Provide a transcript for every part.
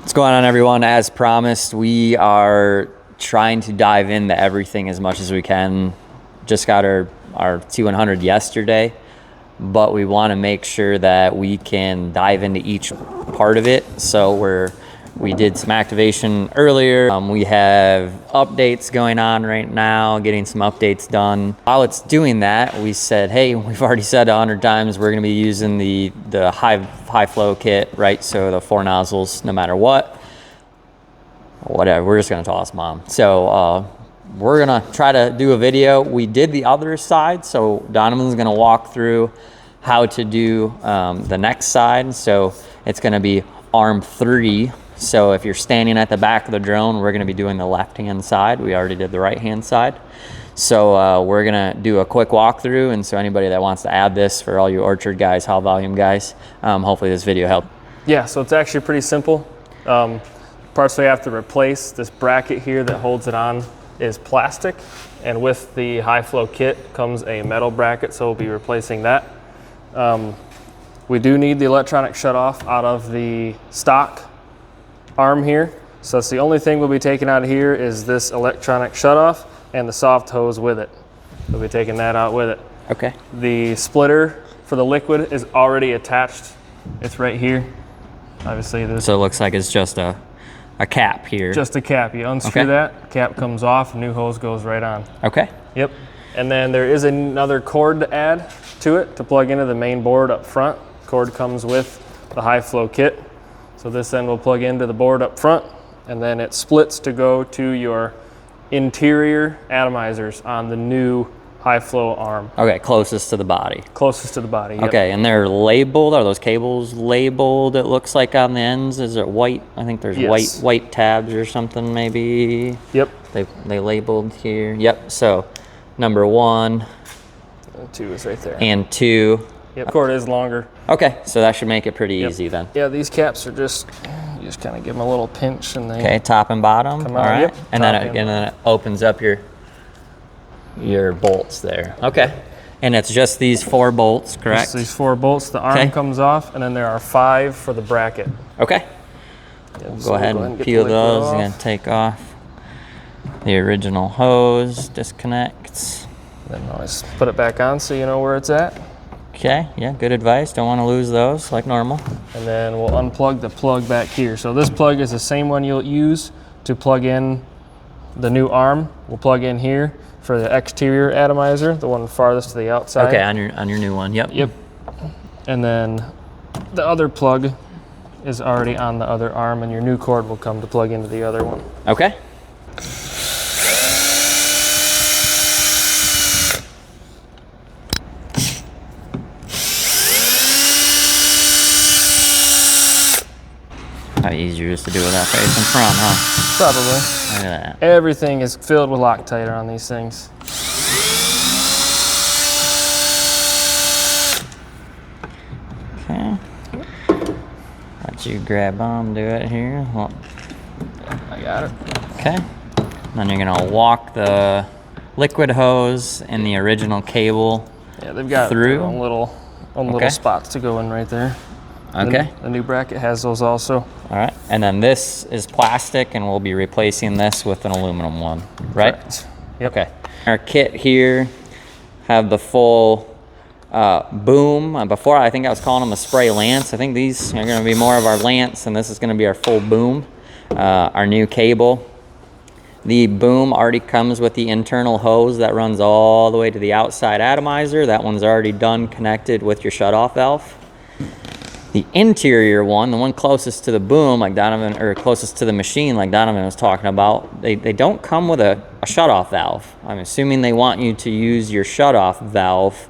What's going on, everyone? As promised, we are trying to dive into everything as much as we can. Just got our T100 yesterday, but we want to make sure that we can dive into each part of it. So we did some activation earlier. We have updates going on right now, getting some updates done. While it's doing that, we said, hey, we've already said 100 times we're going to be using the high flow kit, right? So the 4 nozzles, no matter what. Whatever, we're just going to toss mom. So we're going to try to do a video. We did the other side, so Donovan's going to walk through how to do the next side. So it's going to be arm 3. So if you're standing at the back of the drone, we're going to be doing the left-hand side. We already did the right-hand side. So we're going to do a quick walkthrough. And so anybody that wants to add this, for all you orchard guys, high volume guys, hopefully this video helped. Yeah, so it's actually pretty simple. Parts we have to replace, this bracket here that holds it on is plastic. And with the high flow kit comes a metal bracket, so we'll be replacing that. We do need the electronic shutoff out of the stock arm here. So that's the only thing we'll be taking out of here is this electronic shutoff and the soft hose with it. We'll be taking that out with it. Okay. The splitter for the liquid is already attached. It's right here. Obviously this. So it looks like it's just a cap here. Just a cap. You unscrew that, cap comes off, new hose goes right on. Okay. Yep. And then there is another cord to add to it to plug into the main board up front. Cord comes with the high flow kit. So this end will plug into the board up front, and then it splits to go to your interior atomizers on the new high flow arm. Okay, closest to the body. Closest to the body, yep. Okay, and they're labeled. Are those cables labeled, it looks like, on the ends? Is it white? I think there's white tabs or something, maybe. Yep. They labeled here. Yep, so number 1. And 2 is right there. And 2. Yep, cord is longer. Okay, so that should make it pretty easy then. Yeah, these caps are just, you just kind of give them a little pinch and they Okay, top and bottom. come all out. right. Yep, and then it opens up your bolts there. Okay. And it's just these 4 bolts, correct? Just these 4 bolts. The arm comes off, and then there are 5 for the bracket. Okay. Yep, We'll so go ahead and peel those. I'm gonna take off the original hose, disconnects. Then always put it back on so you know where it's at. Okay, yeah, good advice. Don't want to lose those like normal. And then we'll unplug the plug back here. So this plug is the same one you'll use to plug in the new arm. We'll plug in here for the exterior atomizer, the one farthest to the outside. Okay, on your new one. Yep. Yep. And then the other plug is already on the other arm, and your new cord will come to plug into the other one. Okay. Probably easier just to do it that facing front, huh? Probably. Look at that. Everything is filled with Loctite on these things. Okay. Let you grab on, do it here. Well, I got it. okay. Then you're gonna walk the liquid hose and the original cable. Yeah, they've got through their own little spots to go in right there. Okay. The new bracket has those also. All right. And then this is plastic, and we'll be replacing this with an aluminum one, right? Correct. Yep. Okay. Our kit here have the full boom. Before, I think I was calling them a spray lance. I think these are going to be more of our lance, and this is going to be our full boom. Our new cable. The boom already comes with the internal hose that runs all the way to the outside atomizer. That one's already done, connected with your shutoff valve. The interior one, the one closest to the boom, like Donovan, or closest to the machine, like Donovan was talking about, they don't come with a shutoff valve. I'm assuming they want you to use your shutoff valve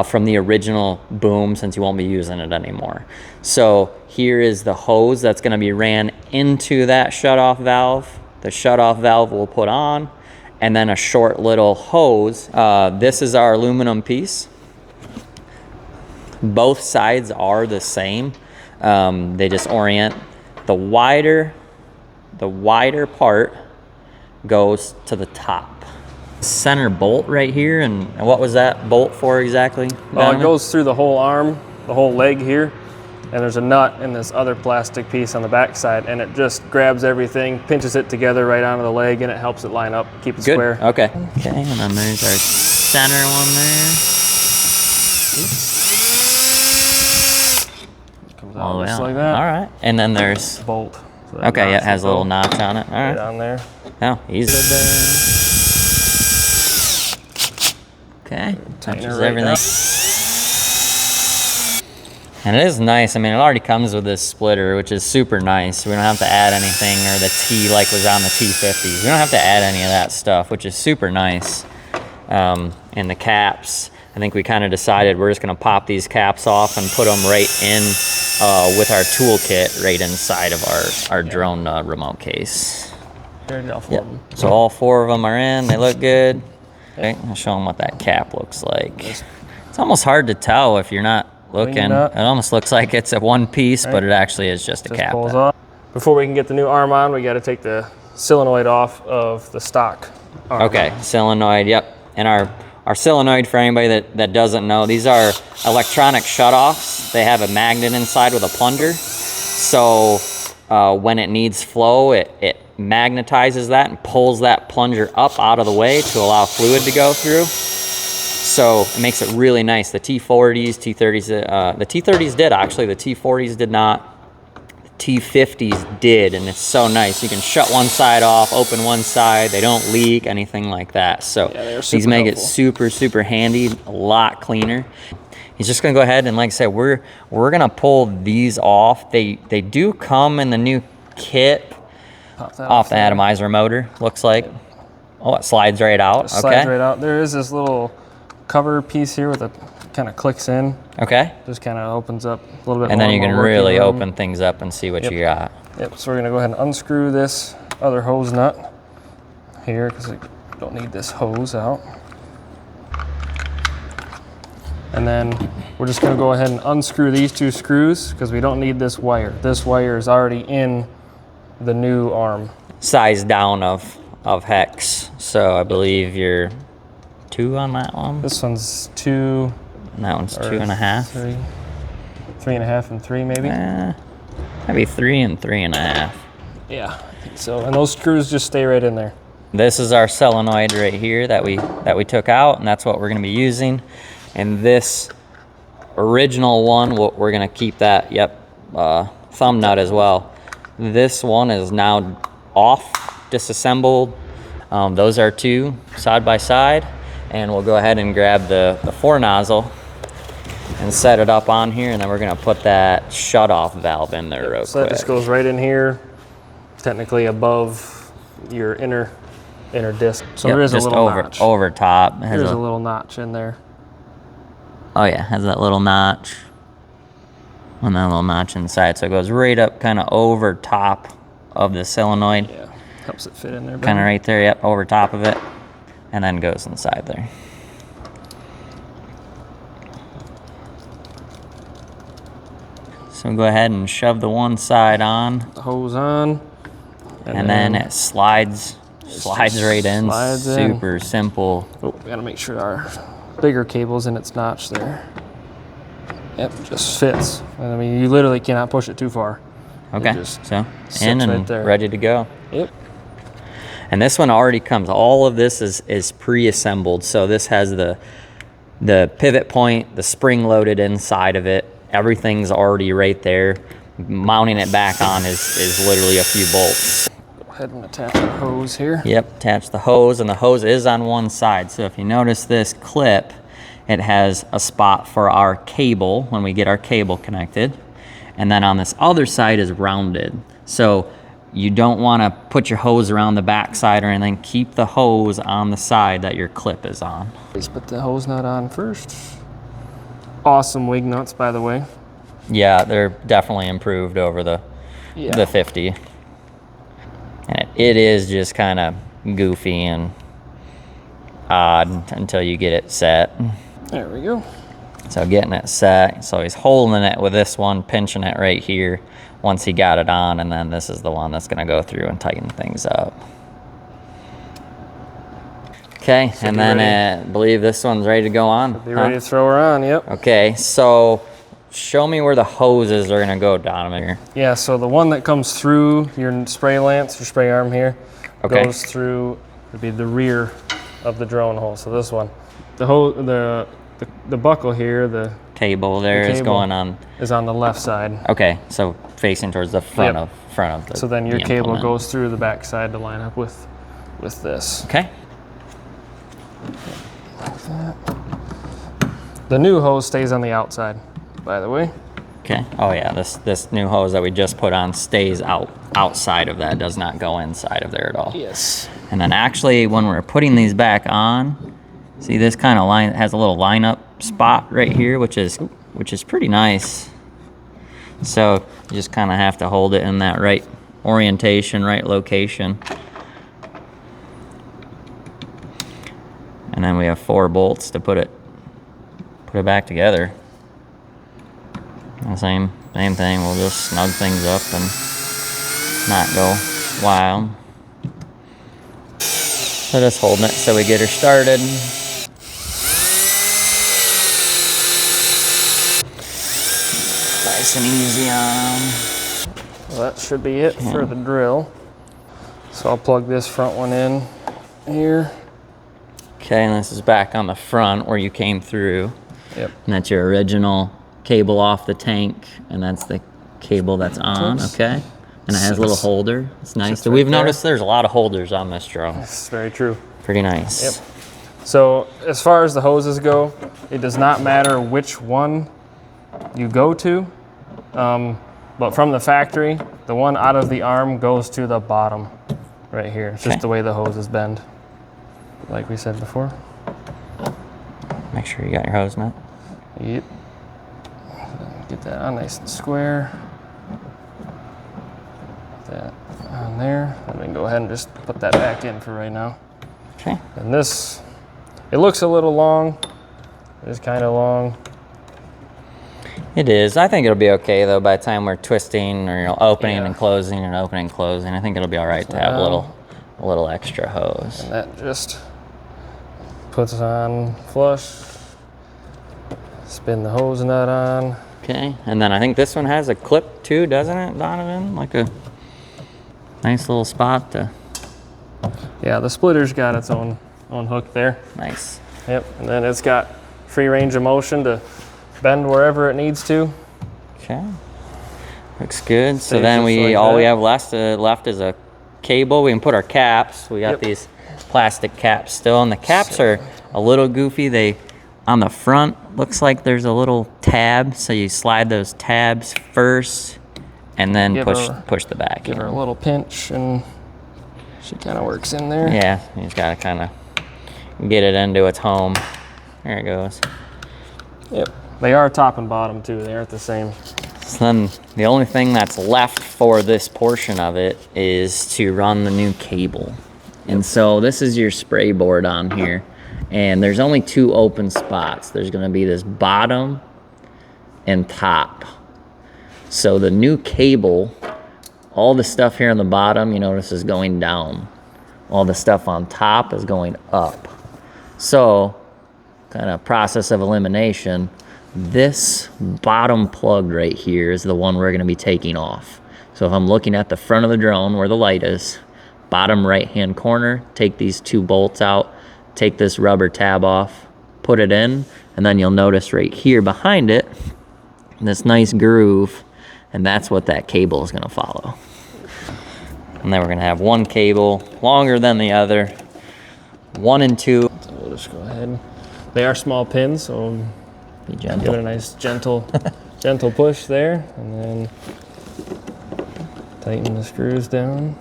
from the original boom, since you won't be using it anymore. So here is the hose that's going to be ran into that shutoff valve. The shutoff valve will put on, and then a short little hose. This is our aluminum piece. Both sides are the same. They just orient. The wider part goes to the top. Center bolt right here, and what was that bolt for exactly? It goes through the whole arm, the whole leg here, and there's a nut in this other plastic piece on the back side, and it just grabs everything, pinches it together right onto the leg, and it helps it line up, keep it Good. square. Okay. Okay, and then there's our center one there. Comes out just like that. All right. And then there's Bolt. So okay, yeah, it has a little notch on it. All right. Right on there. Oh, easy. Okay. Tighten it Touches right everything. down. And it is nice. I mean, it already comes with this splitter, which is super nice. We don't have to add anything, or the T like was on the T50s. We don't have to add any of that stuff, which is super nice. And the caps, I think we kind of decided we're just going to pop these caps off and put them right in with our toolkit right inside of our drone remote case. There's all four of them. So all 4 of them are in. They look good. Okay, I'll show them what that cap looks like. It's almost hard to tell if you're not looking. It almost looks like it's a one piece, but it actually is just a cap. Pulls off. Before we can get the new arm on, we got to take the solenoid off of the stock arm. Okay, solenoid, yep. And our solenoid, for anybody that doesn't know, these are electronic shutoffs. They have a magnet inside with a plunger. So when it needs flow, it magnetizes that and pulls that plunger up out of the way to allow fluid to go through. So it makes it really nice. The T40s, T30s, the T30s did actually, the T40s did not. The T50s did, and it's so nice. You can shut one side off, open one side, they don't leak, anything like that. So yeah, these make it super, super handy, a lot cleaner. He's just gonna go ahead and, like I said, we're gonna pull these off. They do come in the new kit off the atomizer motor, looks like. Oh, it slides right out. It slides right out. There is this little cover piece here with a kind of clicks in. Okay. Just kind of opens up a little bit. And then you can really open things up and see what you got. Yep. So we're gonna go ahead and unscrew this other hose nut here because we don't need this hose out. And then we're just gonna go ahead and unscrew these 2 screws because we don't need this wire. This wire is already in the new arm. Size down of hex. So I believe you're 2 on that one. This one's 2. And that one's 2.5. 3. 3.5 and 3 maybe. Maybe 3 and 3.5. Yeah, I think so. And those screws just stay right in there. This is our solenoid right here that we took out, and that's what we're going to be using. And this original one, we're going to keep that. Thumb nut as well. This one is now off, disassembled. Those are 2 side by side, and we'll go ahead and grab the 4 nozzle and set it up on here, and then we're gonna put that shut-off valve in there real quick. So that just goes right in here, technically above your inner disc. So there is a little notch. Over top. There's a little notch in there. Oh yeah, has that little notch. And that little notch inside, so it goes right up kind of over top of the solenoid. Yeah, helps it fit in there. Kind of right there, yep, over top of it, and then goes inside there. So go ahead and shove the one side on. The hose on. And then it slides right in. Super simple. Oh, we gotta make sure our bigger cable's in its notch there. Yep, just fits. I mean, you literally cannot push it too far. Okay, so in and right ready to go. Yep. And this one already comes, all of this is pre-assembled. So this has the pivot point, the spring loaded inside of it. Everything's already right there. Mounting it back on is literally a few bolts. Go ahead and attach the hose here. Yep, attach the hose, and the hose is on one side. So if you notice this clip, it has a spot for our cable when we get our cable connected. And then on this other side is rounded. So you don't want to put your hose around the back side or anything. Keep the hose on the side that your clip is on. Let's put the hose nut on first. Awesome wing nuts, by the way. Yeah, they're definitely improved over the 50. And it is just kind of goofy and odd until you get it set. There we go. So getting it set, so he's holding it with this one, pinching it right here once he got it on, and then this is the one that's gonna go through and tighten things up. Okay, so and then I believe this one's ready to go on. Be ready to throw her on, yep. Okay, so show me where the hoses are gonna go, Donovan. Here. Yeah, so the one that comes through your spray lance, your spray arm here, goes through, would be the rear of the drone hole. So this one. The buckle here, the cable there is going on. Is on the left side. Okay, so facing towards the front of the. So then your cable goes through the back side to line up with this. Okay. Like that. The new hose stays on the outside, by the way. Okay. Oh yeah, this new hose that we just put on stays outside of that. Does not go inside of there at all. Yes. And then actually, when we're putting these back on, see this kind of line has a little lineup spot right here, which is pretty nice. So you just kind of have to hold it in that right orientation, right location. And then we have 4 bolts to put it back together. And same thing. We'll just snug things up and not go wild. So just holding it so we get her started. Nice and easy on. Well, that should be it for the drill. So I'll plug this front one in here. Okay, and this is back on the front where you came through. Yep. And that's your original cable off the tank, and that's the cable that's on, okay? And it has a little holder. It's nice. So we've noticed there's a lot of holders on this drone. That's very true. Pretty nice. Yep. So as far as the hoses go, it does not matter which one you go to, but from the factory, the one out of the arm goes to the bottom right here. It's just the way the hoses bend, like we said before. Make sure you got your hose nut. Yep. Get that on nice and square. Put that on there. And then go ahead and just put that back in for right now. Okay. And this, it looks a little long. It is kind of long. It is. I think it'll be okay though by the time we're twisting or opening and closing and opening and closing. I think it'll be all right to have a little extra hose. And that just puts on flush. Spin the hose nut on. Okay, and then I think this one has a clip too, doesn't it, Donovan? Like a nice little spot to. Yeah, the splitter's got its own hook there. Nice. Yep, and then it's got free range of motion to bend wherever it needs to. Okay, looks good. So then we have left is a cable. We can put our caps. We got these plastic caps still, and the caps are a little goofy. They on the front looks like there's a little tab, so you slide those tabs first, and then push the back. Give her a little pinch, and she kind of works in there. Yeah, you just gotta kind of get it into its home. There it goes. Yep, they are top and bottom too. They aren't the same. So then the only thing that's left for this portion of it is to run the new cable. And so this is your spray board on here. And there's only 2 open spots. There's gonna be this bottom and top. So the new cable, all the stuff here on the bottom, you notice is going down. All the stuff on top is going up. So, kind of process of elimination, this bottom plug right here is the one we're gonna be taking off. So if I'm looking at the front of the drone where the light is, bottom right-hand corner, take these 2 bolts out, take this rubber tab off, put it in, and then you'll notice right here behind it, this nice groove, and that's what that cable is gonna follow. And then we're gonna have one cable, longer than the other, 1 and 2. So we'll just go ahead. They are small pins, so be gentle. Give it a nice gentle push there, and then tighten the screws down.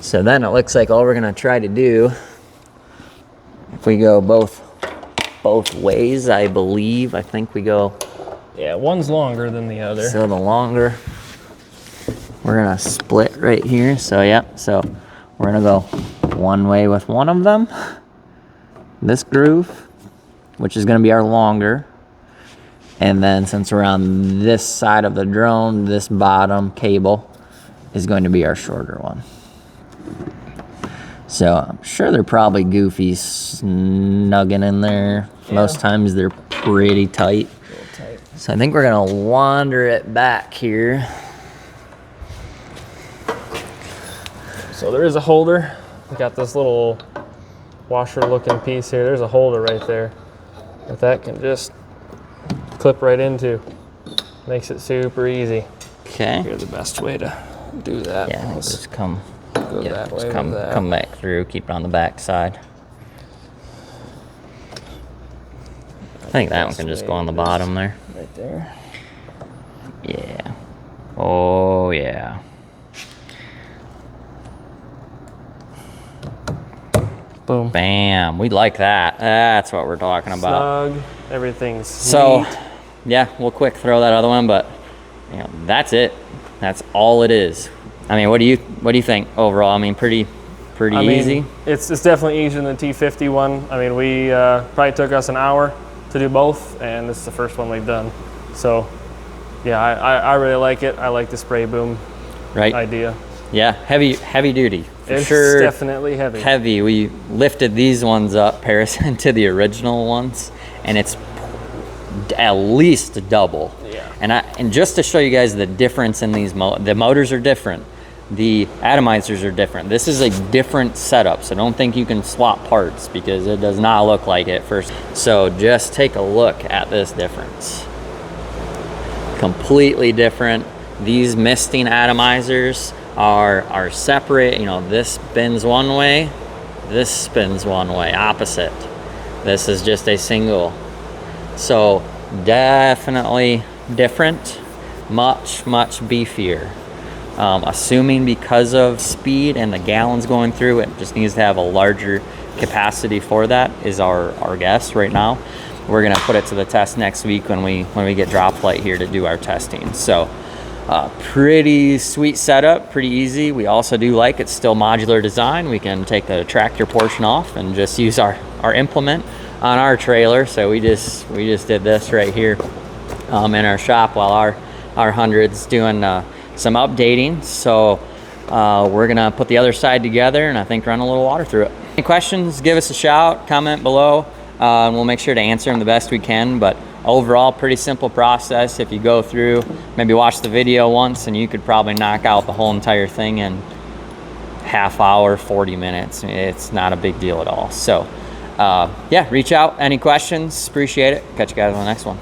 So then it looks like all we're gonna try to do, if we go both ways, I think we go. Yeah, one's longer than the other. So the longer, we're gonna split right here. So so we're gonna go one way with one of them, this groove, which is gonna be our longer. And then since we're on this side of the drone, this bottom cable is going to be our shorter one. So I'm sure they're probably goofy snugging in there. Yeah. Most times they're pretty tight. So I think we're gonna wander it back here. So there is a holder. We got this little washer looking piece here. There's a holder right there that can just clip right into. Makes it super easy. Okay. Here's the best way to do that. Yeah, Let's just come. go Yeah, that just way come, with that. come back through. Keep it on the back side. I think that one can just go on the bottom there. Right there. Yeah. Oh yeah. Boom. Bam. We like that. That's what we're talking about. Snug. Everything's So, neat. yeah, we'll quick throw that other one, but you know, that's it. That's all it is. I mean, what do you think overall? I mean, pretty easy. It's definitely easier than the T50 one. I mean, we probably took us an hour to do both, and this is the first one we've done. So, yeah, I really like it. I like the spray boom idea. Yeah, heavy duty. It's sure, definitely heavy. Heavy. We lifted these ones up, comparison to the original ones, and it's at least double. Yeah. And just to show you guys the difference in these, the motors are different. The atomizers are different. This is a different setup, so don't think you can swap parts because it does not look like it first. So just take a look at this difference. Completely different. These misting atomizers are separate. You know, this spins one way, this spins one way, opposite. This is just a single. So definitely different, much beefier. Assuming because of speed and the gallons going through, it just needs to have a larger capacity for that is our guess right now. We're gonna put it to the test next week when we get drop flight here to do our testing. So pretty sweet setup, pretty easy. We also do like it's still modular design. We can take the tractor portion off and just use our implement on our trailer. So we just did this right here in our shop while our 100's doing some updating. So we're gonna put the other side together and I think run a little water through it. Any questions, give us a shout, comment below, and we'll make sure to answer them the best we can. But overall, pretty simple process. If you go through, maybe watch the video once, and you could probably knock out the whole entire thing in half hour, 40 minutes. It's not a big deal at all. So yeah, reach out, any questions, appreciate it. Catch you guys on the next one.